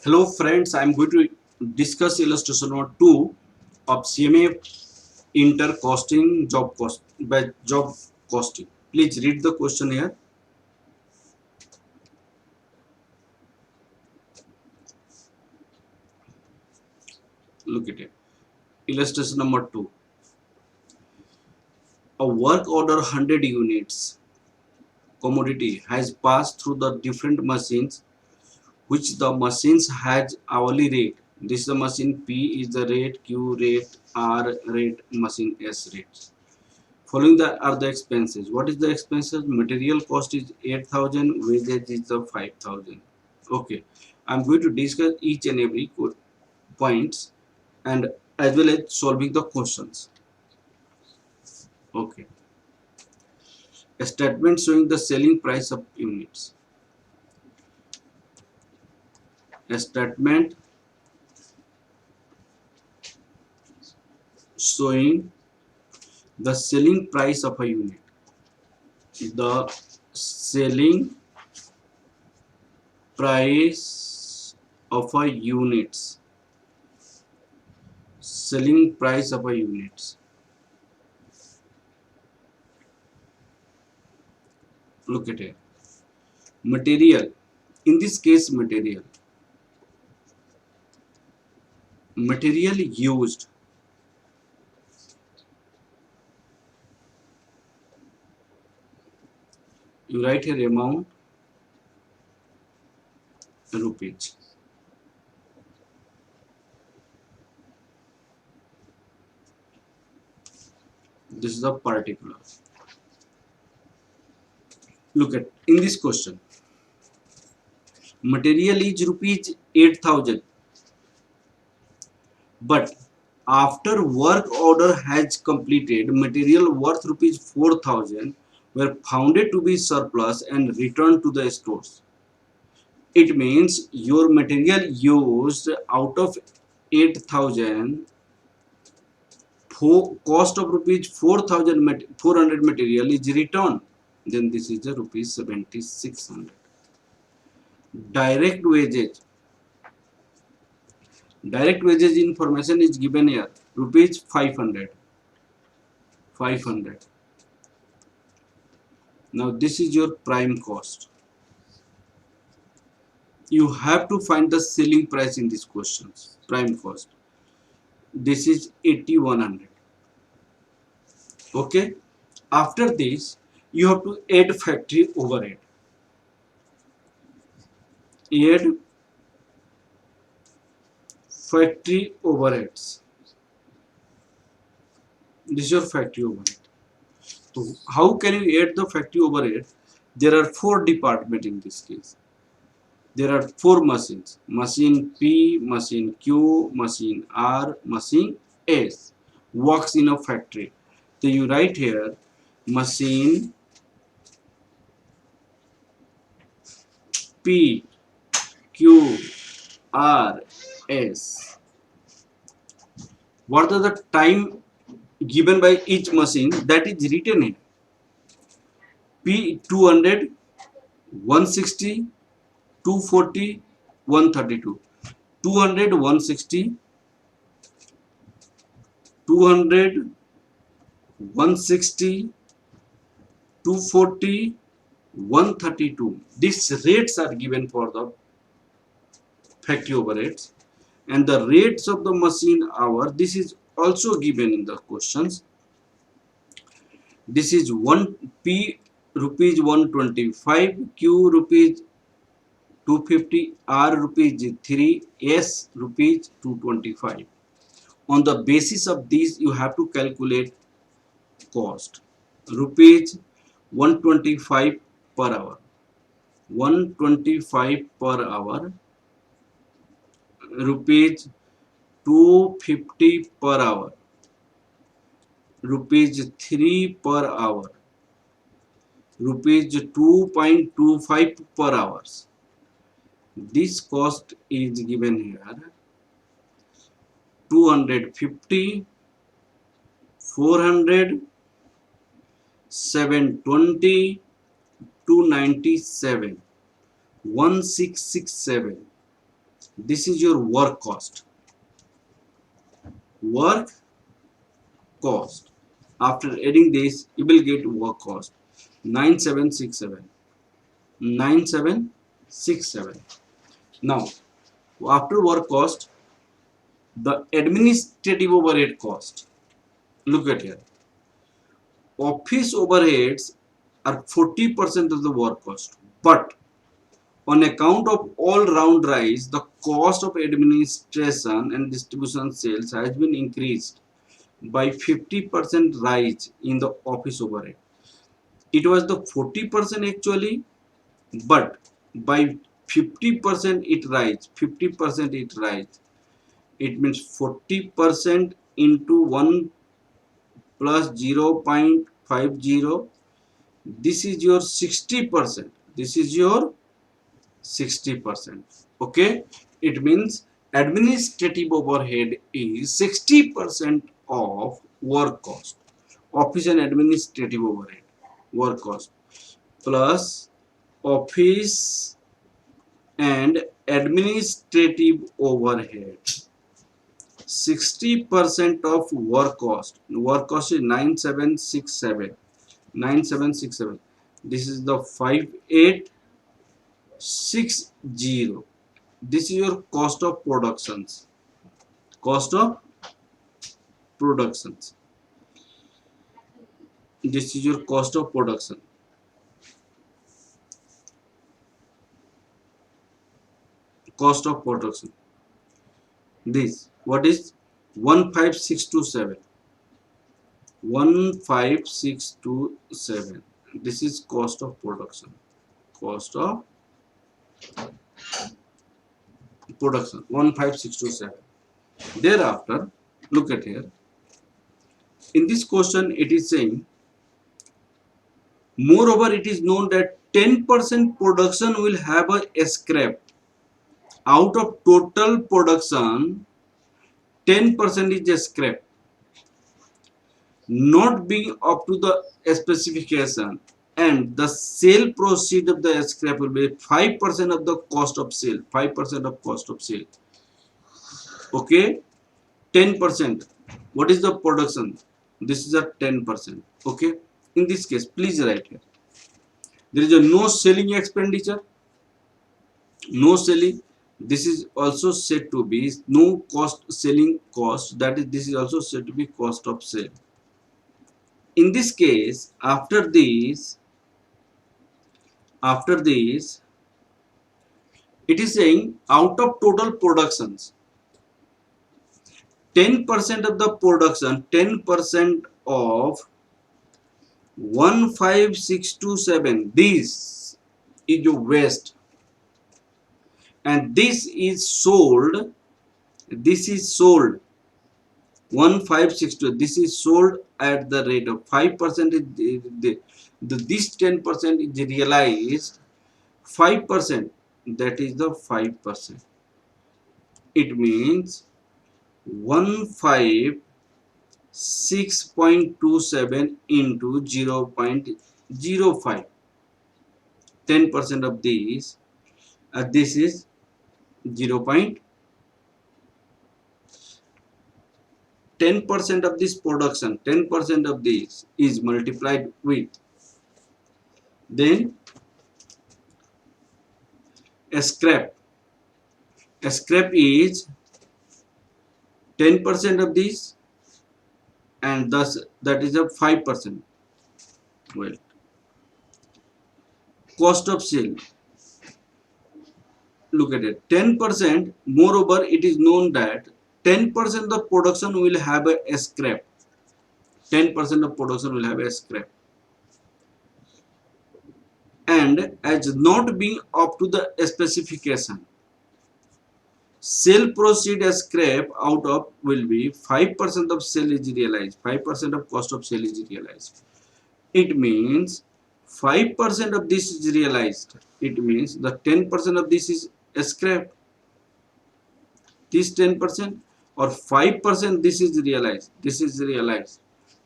Hello friends, I am going to discuss illustration number 2 of CMA intercosting job cost by job costing. Please read the question here. Look at it. Illustration number 2. A work order 100 units commodity has passed through the different machines which the machines has hourly rate. This is the machine P is the rate, Q rate, R rate, machine S rate. Following that are the expenses. What is the expenses? Material cost is 8,000, wages is the 5,000. Okay, I'm going to discuss each and every points and as well as solving the questions. Okay, a statement showing the selling price of units. A statement showing the selling price of a unit. The selling price of a units. Selling price of a units. Look at it. Material, in this case material used, you write here amount rupees. This is the particular. Look at in this question, material is rupees 8,000, but after work order has completed, material worth rupees 4,000 were found to be surplus and returned to the stores. It means your material used out of 8,000, cost of rupees 4,400 material is returned. Then this is the rupees 7,600. Direct wages. Direct wages information is given here. Rupees 500. 500. Now this is your prime cost. You have to find the selling price in these questions. Prime cost. This is 8,100. Okay. After this, you have to add factory overhead. Add factory overheads. This is your factory overhead. So how can you add the factory overhead? There are 4 departments in this case. There are 4 machines. Machine P, machine Q, machine R, machine S works in a factory. So you write here machine P, Q, R, S. What are the time given by each machine? That is written in P 200, 160, 240, 132. 200, 160, 200, 160, 240, 132. These rates are given for the factory overheads, and the rates of the machine hour, this is also given in the questions. This is 1 P rupees 125, Q rupees 250, R rupees 3, S rupees 225. On the basis of these, you have to calculate cost. Rupees 125 per hour. 125 per hour. Rupees 250 per hour. Rupees 3 per hour. Rupees 2.25 per hours. This cost is given here. 250, 400, 720, 297, 1667. This is your work cost. Work cost. After adding this, you will get work cost 9767. 9767. Now, after work cost, the administrative overhead cost. Look at here. Office overheads are 40% of the work cost, but on account of all round rise, the cost of administration and distribution sales has been increased by 50% rise in the office overhead. It was the 40% actually, but by 50% it rise. 50% it rise. It means 40% into 1 plus 0.50. This is your 60%. This is your 60%. Okay, it means administrative overhead is 60% of work cost. Office and administrative overhead, work cost, plus office and administrative overhead, 60% of work cost. Work cost is 9767. 9767. This is the 5860. This is your cost of productions. Cost of productions. This is your cost of production. Cost of production. This, what is 15627? 15627. This is cost of production. Cost of production 15627. Thereafter, look at here. In this question, it is saying, moreover, it is known that 10% production will have a scrap. Out of total production, 10% is a scrap, not being up to the specification, and the sale proceed of the scrap will be 5% of the cost of sale. 5% of cost of sale. Okay, 10%. What is the production? This is a 10%. Okay, in this case, please write here. There is a no selling expenditure. No selling. This is also said to be no cost selling cost. That is, this is also said to be cost of sale. In this case, after this, it is saying out of total productions, 10% of the production, 10% of 15627. This is your waste, and this is sold. This is sold 1562. This is sold at the rate of 5%. This 10% is realized 5%. That is the 5%. It means 156.27 into 0.05. 10% of this, this is 0. 10% of this production, 10% of this is multiplied with, then a scrap. A scrap is 10% of this, and thus that is a 5%. Well, cost of sale. Look at it, 10%. Moreover, it is known that 10% of production will have a scrap. 10% of production will have a scrap, and as not being up to the specification, sale proceed as scrap out of will be 5% of sale is realized. 5% of cost of sale is realized. It means 5% of this is realized. It means the 10% of this is a scrap. This 10% or 5% this is realized. This is realized.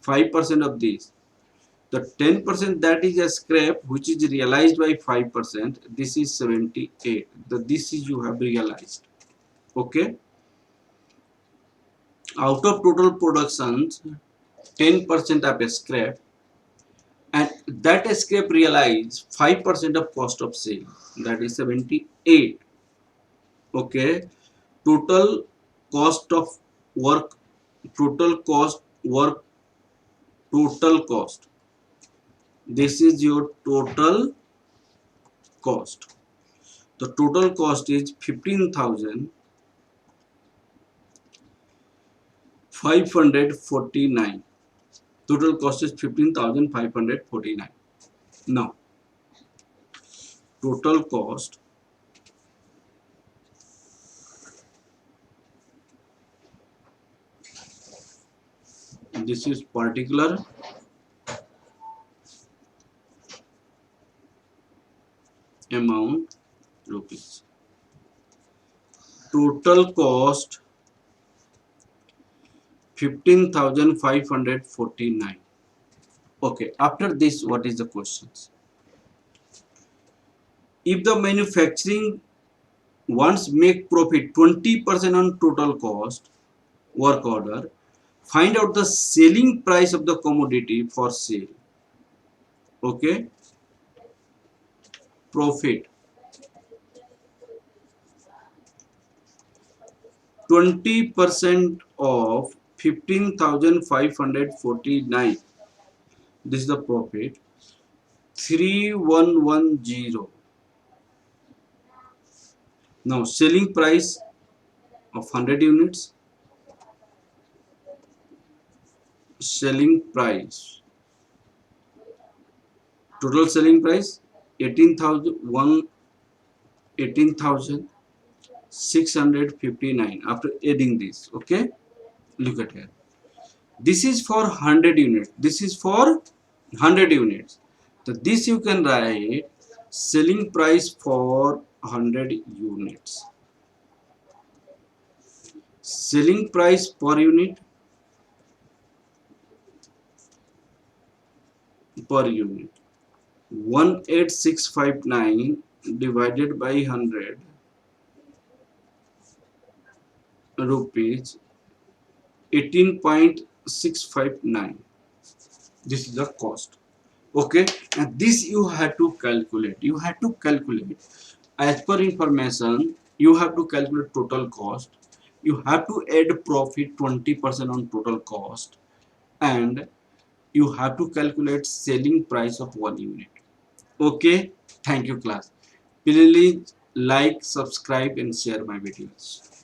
5% of this. The 10% that is a scrap which is realized by 5%. This is 78. This is you have realized. Okay, out of total productions 10% of scrap, and that scrap realize 5% of cost of sale, that is 78. Okay, total cost of work, total cost work, total cost, this is your total cost. The total cost is 15,549. Total cost is 15,549. Now total cost, this is particular amount rupees. Total cost 15,549. Okay, after this, what is the questions? If the manufacturing wants make profit 20% on total cost work order, find out the selling price of the commodity for sale. Okay, profit 20% of 15,549. This is the profit. 3110. Now selling price of 100 units. Selling price. Total selling price 18,659 after adding this. Okay, look at here. This is for 100 units. This is for 100 units. So this you can write selling price for 100 units. Selling price per unit, per unit 18659 divided by 100 rupees 18.659. This is the cost. Okay, and this you have to calculate. You have to calculate as per information. You have to calculate total cost. You have to add profit 20% on total cost, and you have to calculate selling price of one unit. Okay, thank you class. Please like, subscribe and share my videos.